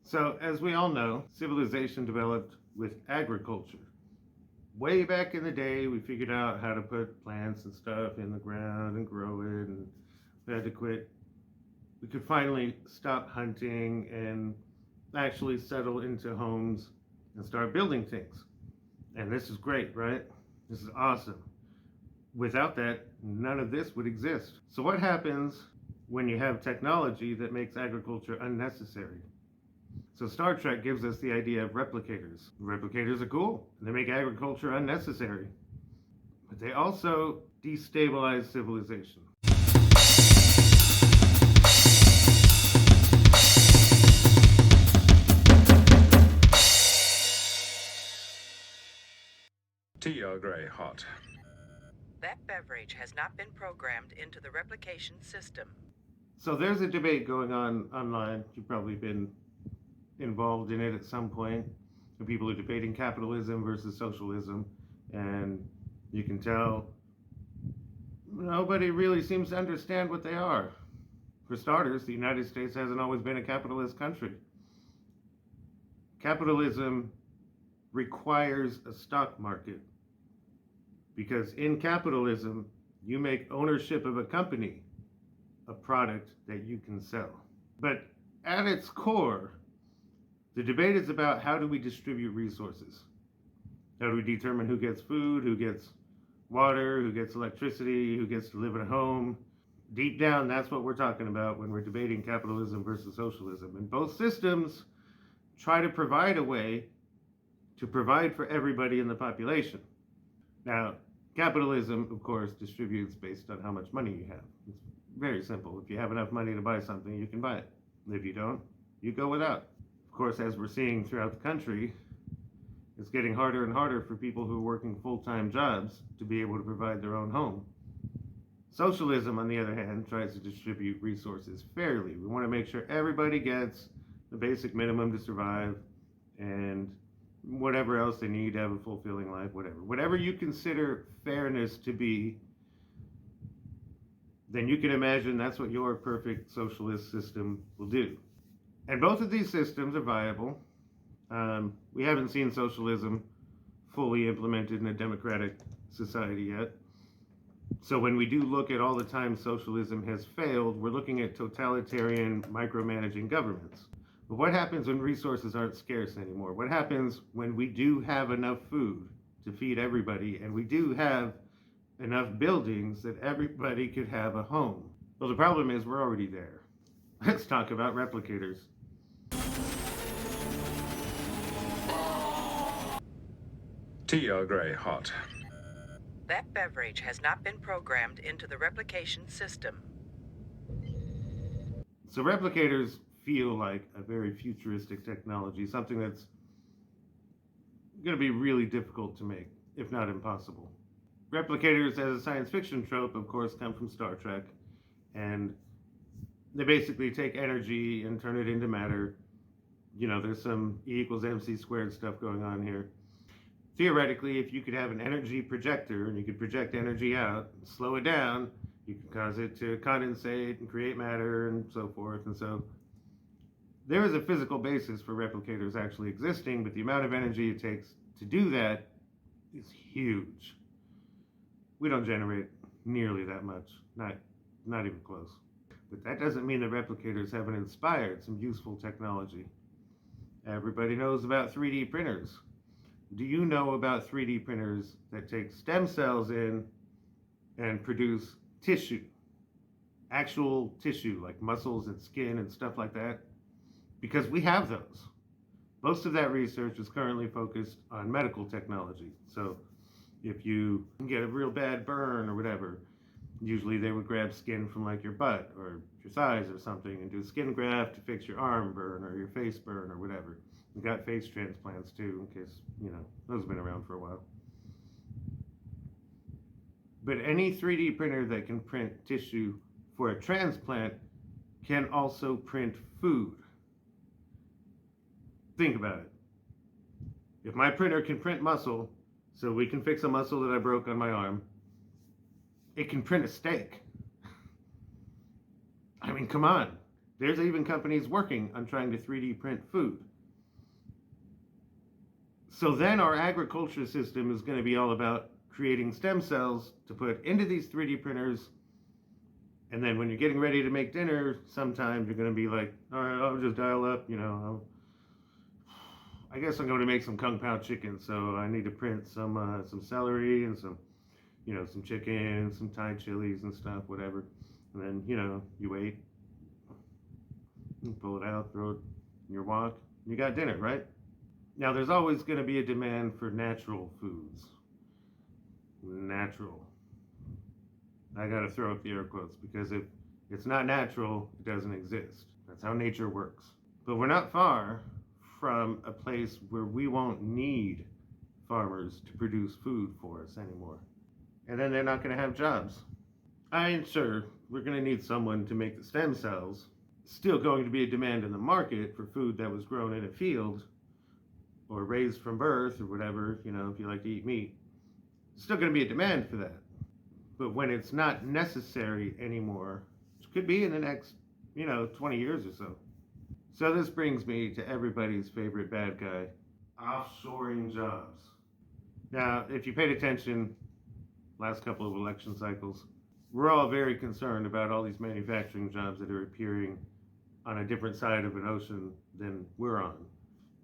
So, as we all know, civilization developed with agriculture. Way back in the day, we figured out how to put plants and stuff in the ground and grow it, and we had to quit. We could finally stop hunting and actually settle into homes and start building things. And this is great, right? This is awesome. Without that, none of this would exist. So, what happens when you have technology that makes agriculture unnecessary? So Star Trek gives us the idea of replicators. Replicators are cool. They make agriculture unnecessary. But they also destabilize civilization. Tea Earl Grey hot. That beverage has not been programmed into the replication system. So there's a debate going on online. You've probably been involved in it at some point. People are debating capitalism versus socialism, and you can tell nobody really seems to understand what they are. For starters, the United States hasn't always been a capitalist country. Capitalism requires a stock market because in capitalism, you make ownership of a company a product that you can sell. But at its core, the debate is about how do we distribute resources? How do we determine who gets food, who gets water, who gets electricity, who gets to live in a home? Deep down, that's what we're talking about when we're debating capitalism versus socialism. And both systems try to provide a way to provide for everybody in the population. Now, capitalism, of course, distributes based on how much money you have. It's very simple. If you have enough money to buy something, you can buy it. If you don't, you go without. Of course, as we're seeing throughout the country, it's getting harder and harder for people who are working full-time jobs to be able to provide their own home. Socialism, on the other hand, tries to distribute resources fairly. We want to make sure everybody gets the basic minimum to survive and whatever else they need to have a fulfilling life, whatever. Whatever you consider fairness to be, then you can imagine that's what your perfect socialist system will do. And both of these systems are viable. We haven't seen socialism fully implemented in a democratic society yet. So when we do look at all the times socialism has failed, we're looking at totalitarian micromanaging governments. But what happens when resources aren't scarce anymore? What happens when we do have enough food to feed everybody and we do have enough buildings that everybody could have a home? Well, the problem is we're already there. Let's talk about replicators. Tea Earl Grey hot. That beverage has not been programmed into the replication system. So replicators feel like a very futuristic technology, something that's going to be really difficult to make, if not impossible. Replicators as a science fiction trope, of course, come from Star Trek, and they basically take energy and turn it into matter. You know, there's some E equals MC squared stuff going on here. Theoretically, if you could have an energy projector and you could project energy out, slow it down, you can cause it to condensate and create matter and so forth. And so there is a physical basis for replicators actually existing, but the amount of energy it takes to do that is huge. We don't generate nearly that much, not even close. But that doesn't mean that replicators haven't inspired some useful technology. Everybody knows about 3D printers. Do you know about 3D printers that take stem cells in and produce tissue? Actual tissue, like muscles and skin and stuff like that? Because we have those. Most of that research is currently focused on medical technology. So if you get a real bad burn or whatever, usually they would grab skin from like your butt or your thighs or something and do a skin graft to fix your arm burn or your face burn or whatever. We've got face transplants too, in case, those have been around for a while. But any 3D printer that can print tissue for a transplant can also print food. Think about it. If my printer can print muscle, so we can fix a muscle that I broke on my arm, it can print a steak. I mean, come on. There's even companies working on trying to 3D print food. So then our agriculture system is going to be all about creating stem cells to put into these 3D printers. And then when you're getting ready to make dinner, sometimes you're going to be like, all right, I'll just dial up, I guess I'm going to make some kung pao chicken. So I need to print some celery and some chicken, some Thai chilies and stuff, whatever. And then, you wait, you pull it out, throw it in your wok, and you got dinner, right? Now, there's always going to be a demand for natural foods. Natural. I got to throw up the air quotes, because if it's not natural, it doesn't exist. That's how nature works. But we're not far from a place where we won't need farmers to produce food for us anymore. And then they're not going to have jobs. Sure, we're going to need someone to make the stem cells. Still going to be a demand in the market for food that was grown in a field or raised from birth or whatever, if you like to eat meat. Still going to be a demand for that. But when it's not necessary anymore, which could be in the next, 20 years or so. So this brings me to everybody's favorite bad guy, offshoring jobs. Now, if you paid attention last couple of election cycles, we're all very concerned about all these manufacturing jobs that are appearing on a different side of an ocean than we're on.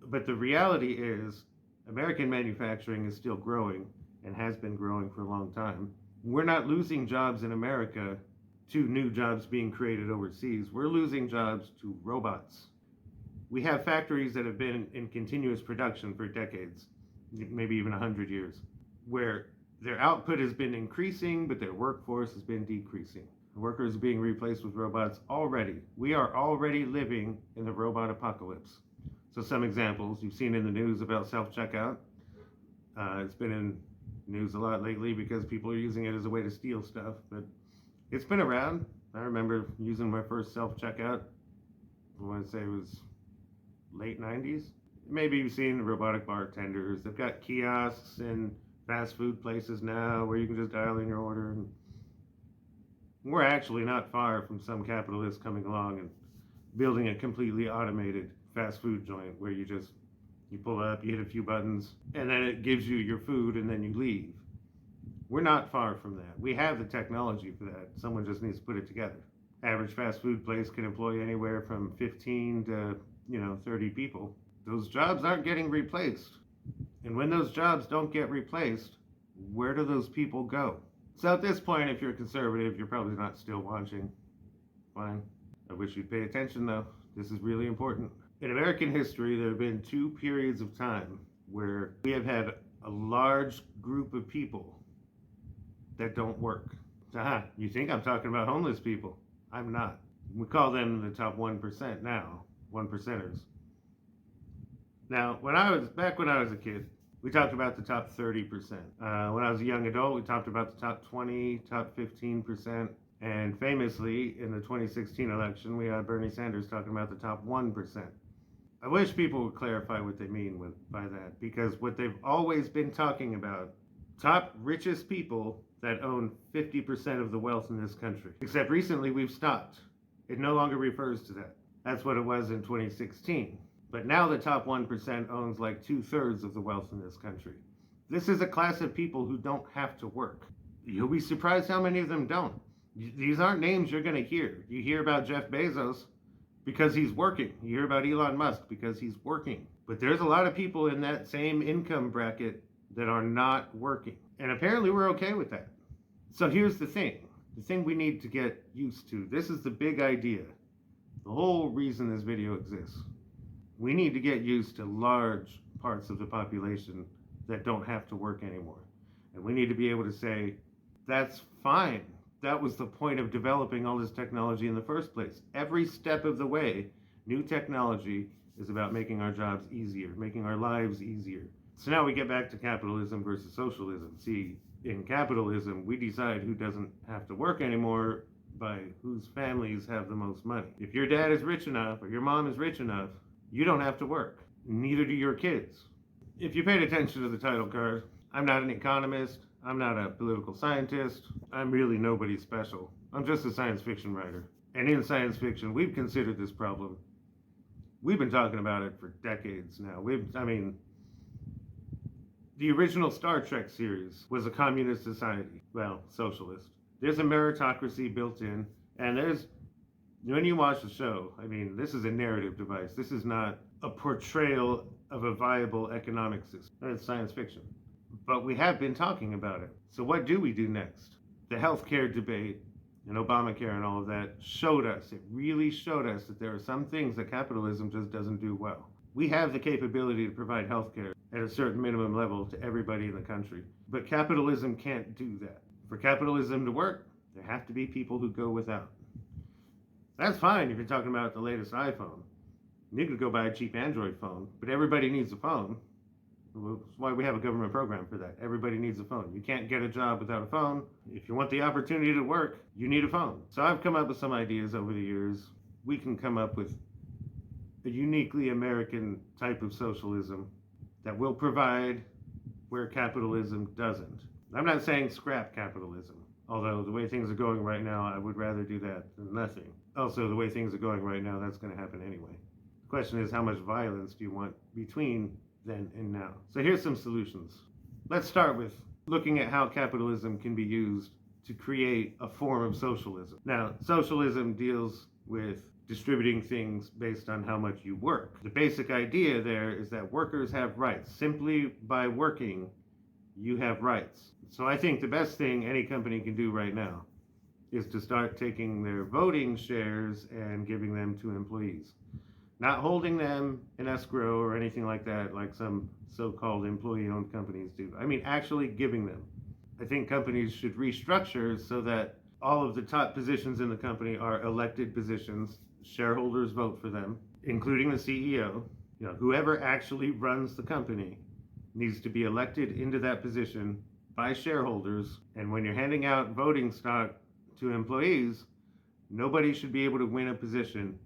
But the reality is, American manufacturing is still growing and has been growing for a long time. We're not losing jobs in America to new jobs being created overseas. We're losing jobs to robots. We have factories that have been in continuous production for decades, maybe even 100 years, where their output has been increasing, but their workforce has been decreasing. Workers are being replaced with robots already. We are already living in the robot apocalypse. So some examples you've seen in the news about self-checkout. It's been in news a lot lately because people are using it as a way to steal stuff, but it's been around. I remember using my first self-checkout, I want to say it was late 90s. Maybe you've seen robotic bartenders. They've got kiosks in fast food places now where you can just dial in your order. And we're actually not far from some capitalists coming along and building a completely automated fast food joint where you pull up, you hit a few buttons, and then it gives you your food and then you leave. We're not far from that. We have the technology for that. Someone just needs to put it together. Average fast food place can employ anywhere from 15 to 30 people. Those jobs aren't getting replaced. And when those jobs don't get replaced, where do those people go? So at this point, if you're a conservative, you're probably not still watching. Fine. I wish you'd pay attention though. This is really important. In American history, there have been two periods of time where we have had a large group of people that don't work. Aha, you think I'm talking about homeless people? I'm not. We call them the top 1% now, 1%ers. Now, when I was a kid, we talked about the top 30%. When I was a young adult, we talked about the top 20, top 15%. And famously, in the 2016 election, we had Bernie Sanders talking about the top 1%. I wish people would clarify what they mean by that, because what they've always been talking about, top richest people that own 50% of the wealth in this country. Except recently we've stopped. It no longer refers to that. That's what it was in 2016. But now the top 1% owns like 2/3 of the wealth in this country. This is a class of people who don't have to work. You'll be surprised how many of them don't. These aren't names you're going to hear. You hear about Jeff Bezos because he's working. You hear about Elon Musk because he's working. But there's a lot of people in that same income bracket that are not working. And apparently we're okay with that. So here's the thing we need to get used to. This is the big idea. The whole reason this video exists. We need to get used to large parts of the population that don't have to work anymore. And we need to be able to say, that's fine. That was the point of developing all this technology in the first place. Every step of the way, new technology is about making our jobs easier, making our lives easier. So now we get back to capitalism versus socialism. See, in capitalism, we decide who doesn't have to work anymore by whose families have the most money. If your dad is rich enough or your mom is rich enough, you don't have to work. Neither do your kids. If you paid attention to the title card, I'm not an economist. I'm not a political scientist. I'm really nobody special. I'm just a science fiction writer. And in science fiction, we've considered this problem. We've been talking about it for decades now. The original Star Trek series was a communist society. Well, socialist. There's a meritocracy built in, and when you watch the show, this is a narrative device. This is not a portrayal of a viable economic system. It's science fiction. But we have been talking about it. So what do we do next? The healthcare debate and Obamacare and all of that it really showed us that there are some things that capitalism just doesn't do well. We have the capability to provide healthcare at a certain minimum level to everybody in the country. But capitalism can't do that. For capitalism to work, there have to be people who go without. That's fine if you're talking about the latest iPhone. You could go buy a cheap Android phone, but everybody needs a phone. That's why we have a government program for that. Everybody needs a phone. You can't get a job without a phone. If you want the opportunity to work, you need a phone. So I've come up with some ideas over the years. We can come up with a uniquely American type of socialism that will provide where capitalism doesn't. I'm not saying scrap capitalism, although the way things are going right now, I would rather do that than nothing. Also, the way things are going right now, that's going to happen anyway. The question is, how much violence do you want between then and now? So here's some solutions. Let's start with looking at how capitalism can be used to create a form of socialism. Now, socialism deals with distributing things based on how much you work. The basic idea there is that workers have rights. Simply by working, you have rights. So I think the best thing any company can do right now is to start taking their voting shares and giving them to employees. Not holding them in escrow or anything like that, like some so-called employee-owned companies do. Actually giving them. I think companies should restructure so that all of the top positions in the company are elected positions. Shareholders vote for them, including the CEO. Whoever actually runs the company needs to be elected into that position by shareholders. And when you're handing out voting stock to employees, nobody should be able to win a position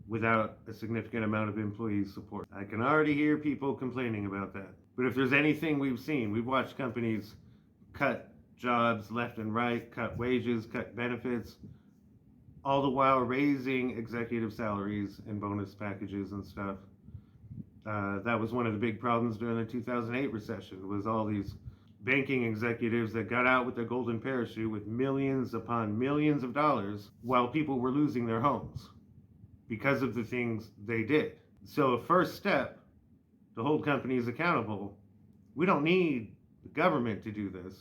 without a significant amount of employee support. I can already hear people complaining about that. But if there's anything we've watched companies cut jobs left and right, cut wages, cut benefits, all the while raising executive salaries and bonus packages and stuff. That was one of the big problems during the 2008 recession, was all these banking executives that got out with their golden parachute with millions upon millions of dollars while people were losing their homes because of the things they did. So a first step to hold companies accountable, we don't need the government to do this,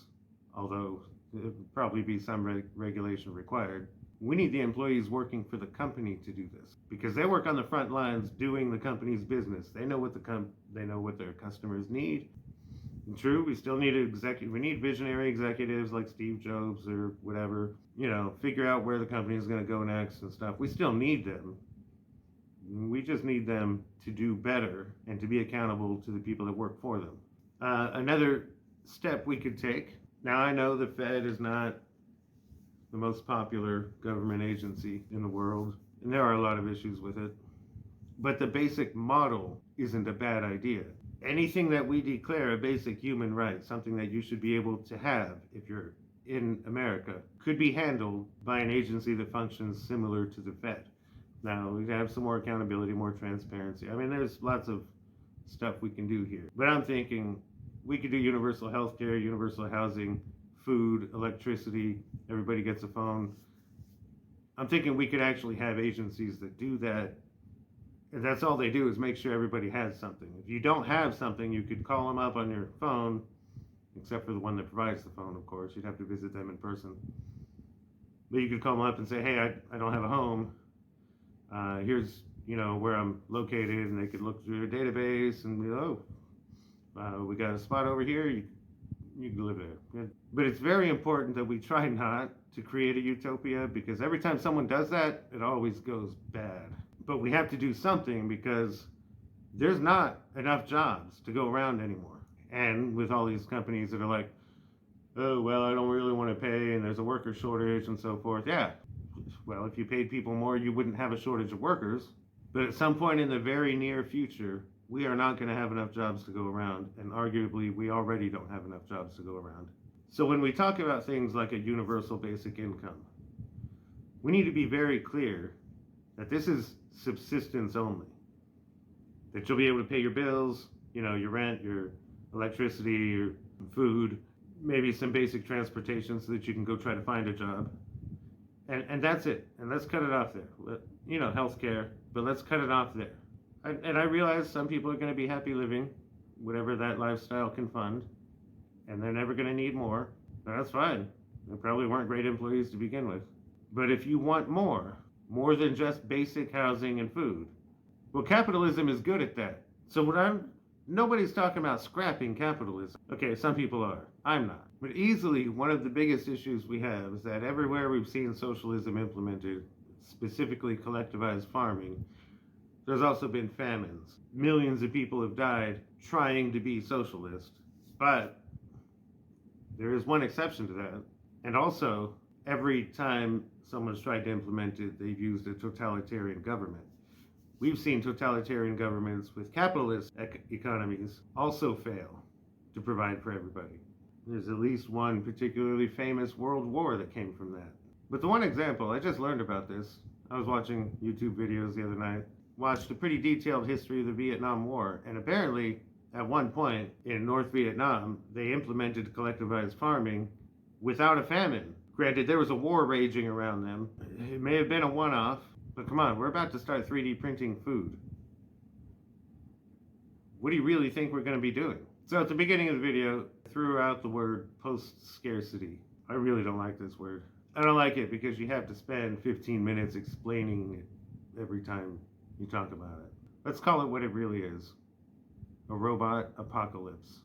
although there would probably be some regulation required. We need the employees working for the company to do this, because they work on the front lines doing the company's business. They know what they know what their customers need. And true, we still need we need visionary executives like Steve Jobs or whatever, figure out where the company is going to go next and stuff. We still need them. We just need them to do better and to be accountable to the people that work for them. Another step we could take. Now, I know the Fed is not the most popular government agency in the world, and there are a lot of issues with it. But the basic model isn't a bad idea. Anything that we declare a basic human right, something that you should be able to have if you're in America, could be handled by an agency that functions similar to the Fed. Now, we have some more accountability, more transparency. There's lots of stuff we can do here. But I'm thinking we could do universal health care, universal housing, food, electricity, everybody gets a phone. I'm thinking we could actually have agencies that do that. And that's all they do, is make sure everybody has something. If you don't have something, you could call them up on your phone, except for the one that provides the phone, of course. You'd have to visit them in person. But you could call them up and say, hey, I don't have a home. Here's, where I'm located, and they could look through your database and be, we got a spot over here. You can live there. But it's very important that we try not to create a utopia, because every time someone does that, it always goes bad. But we have to do something, because there's not enough jobs to go around anymore. And with all these companies that are like, oh, well, I don't really want to pay, and there's a worker shortage and so forth. Yeah, well, if you paid people more, you wouldn't have a shortage of workers. But at some point in the very near future, we are not going to have enough jobs to go around, and arguably we already don't have enough jobs to go around. So when we talk about things like a universal basic income, we need to be very clear that this is subsistence only. That you'll be able to pay your bills, your rent, your electricity, your food, maybe some basic transportation so that you can go try to find a job. And that's it. And let's cut it off there. Healthcare, but let's cut it off there. And I realize some people are going to be happy living whatever that lifestyle can fund, and they're never going to need more. That's fine. They probably weren't great employees to begin with. But if you want more than just basic housing and food, well, capitalism is good at that. So nobody's talking about scrapping capitalism. Okay, some people are. I'm not. But easily, one of the biggest issues we have is that everywhere we've seen socialism implemented, specifically collectivized farming, there's also been famines. Millions of people have died trying to be socialist. But there is one exception to that. And also, every time someone's tried to implement it, they've used a totalitarian government. We've seen totalitarian governments with capitalist economies also fail to provide for everybody. There's at least one particularly famous world war that came from that. But the one example, I just learned about this. I was watching YouTube videos the other night, watched a pretty detailed history of the Vietnam War, and apparently, at one point in North Vietnam, they implemented collectivized farming without a famine. Granted, there was a war raging around them. It may have been a one-off, but come on, we're about to start 3D printing food. What do you really think we're going to be doing? So at the beginning of the video, I threw out the word post-scarcity. I really don't like this word. I don't like it because you have to spend 15 minutes explaining it every time you talk about it. Let's call it what it really is. A robot apocalypse.